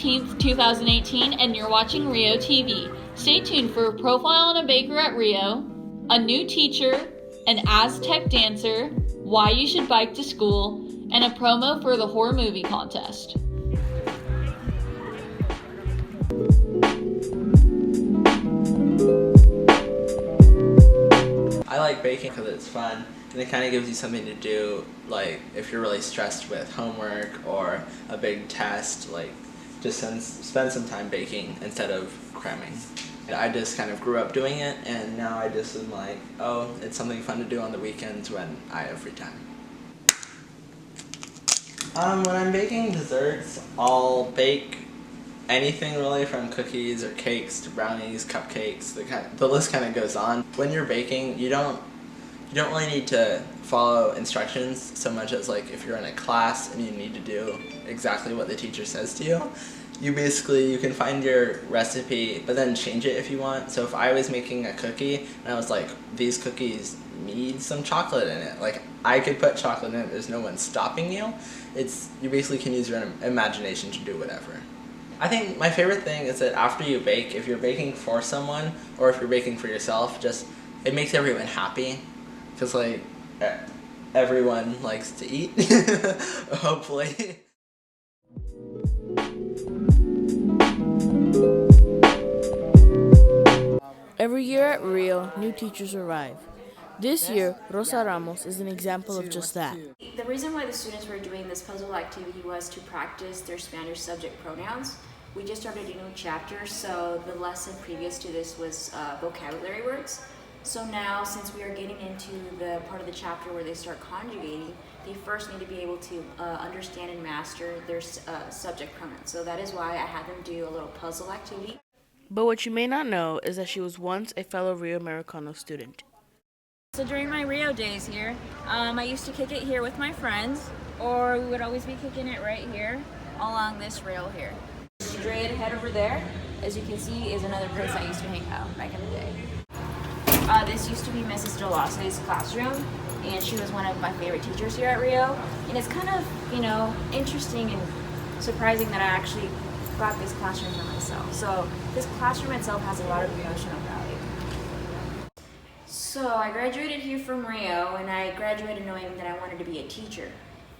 18th, 2018, and you're watching Rio TV. Stay tuned for a profile on a baker at Rio, a new teacher, an Aztec dancer, why you should bike to school, and a promo for the horror movie contest. I like baking because it's fun and it kind of gives you something to do, like if you're really stressed with homework or a big test, like just spend some time baking instead of cramming. I just kind of grew up doing it, and now I just am like, oh, it's something fun to do on the weekends when I have free time. When I'm baking desserts, I'll bake anything really, from cookies or cakes to brownies, cupcakes. The list kind of goes on. When you're baking, you don't really need to follow instructions so much as, like, if you're in a class and you need to do exactly what the teacher says to you, you can find your recipe but then change it if you want. So if I was making a cookie and I was like, these cookies need some chocolate in it, like, I could put chocolate in it, there's no one stopping you. You basically can use your imagination to do whatever. I think my favorite thing is that after you bake, if you're baking for someone or if you're baking for yourself, it makes everyone happy, because like everyone likes to eat, hopefully. Every year at Rio, new teachers arrive. This year, Rosa Ramos is an example of just that. The reason why the students were doing this puzzle activity was to practice their Spanish subject pronouns. We just started a new chapter, so the lesson previous to this was vocabulary words. So now, since we are getting into the part of the chapter where they start conjugating, they first need to be able to understand and master their subject pronouns. So that is why I had them do a little puzzle activity. But what you may not know is that she was once a fellow Rio Americano student. So during my Rio days here, I used to kick it here with my friends, or we would always be kicking it right here along this rail here. Straight ahead over there, as you can see, is another place I used to hang out back in the day. This used to be Mrs. DeLosse's classroom, and she was one of my favorite teachers here at Rio. And it's kind of, interesting and surprising that I actually got this classroom for myself. So this classroom itself has a lot of emotional value. So I graduated here from Rio, and I graduated knowing that I wanted to be a teacher.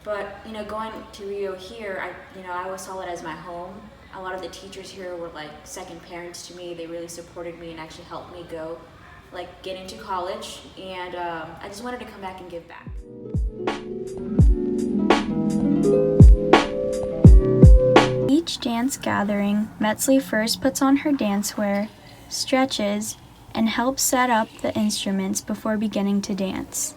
But going to Rio here, I always saw it as my home. A lot of the teachers here were like second parents to me. They really supported me and actually helped me get into college. And I just wanted to come back and give back. Each dance gathering, Metzley first puts on her dancewear, stretches, and helps set up the instruments before beginning to dance.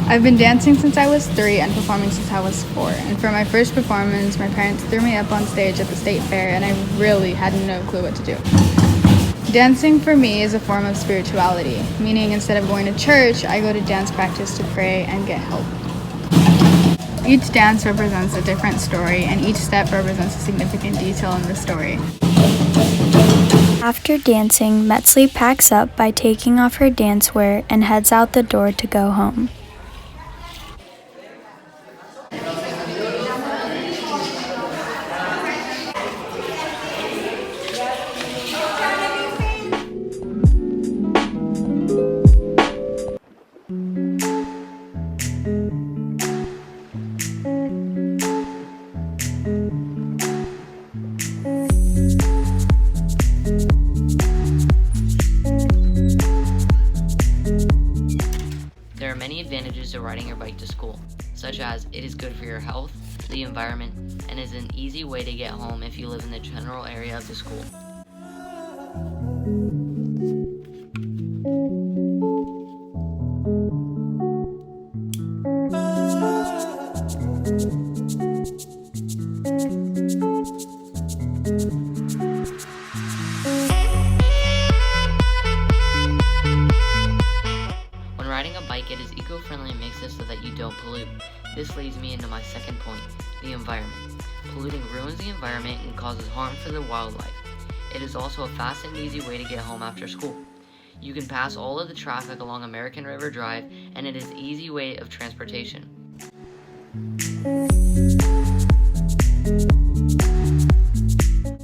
I've been dancing since I was 3 and performing since I was 4. And for my first performance, my parents threw me up on stage at the state fair, and I really had no clue what to do. Dancing for me is a form of spirituality, meaning instead of going to church, I go to dance practice to pray and get help. Each dance represents a different story, and each step represents a significant detail in the story. After dancing, Metzley packs up by taking off her dancewear and heads out the door to go home. There are many advantages to riding your bike to school, such as it is good for your health, the environment, and is an easy way to get home if you live in the general area of the school. When riding a bike, it is eco-friendly and makes it so that you don't pollute. This leads me into my second point, the environment. Polluting ruins the environment and causes harm for the wildlife. It is also a fast and easy way to get home after school. You can pass all of the traffic along American River Drive, and it is an easy way of transportation.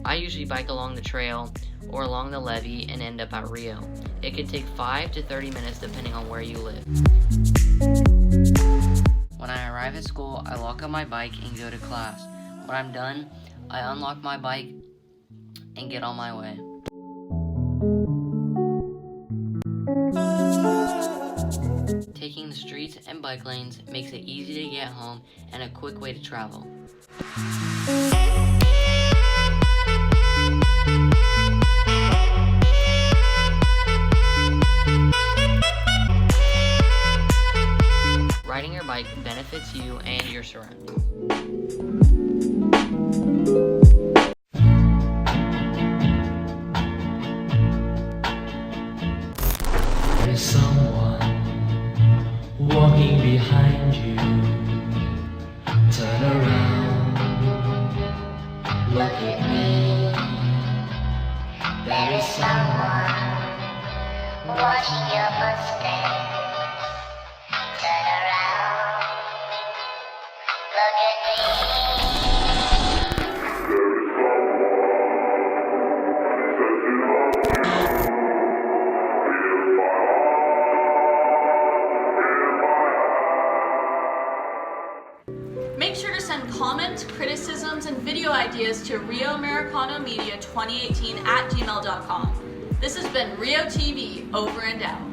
I usually bike along the trail or along the levee and end up at Rio. It can take 5 to 30 minutes depending on where you live. When I arrive at school, I lock up my bike and go to class. When I'm done, I unlock my bike and get on my way. Taking the streets and bike lanes makes it easy to get home and a quick way to travel. Riding your bike benefits you and your surroundings. There's someone walking behind you. Turn around, look at me. There is someone watching your footsteps. Turn around, look at me. Make sure to send comments, criticisms, and video ideas to RioAmericanoMedia2018 at gmail.com. This has been Rio TV, over and out.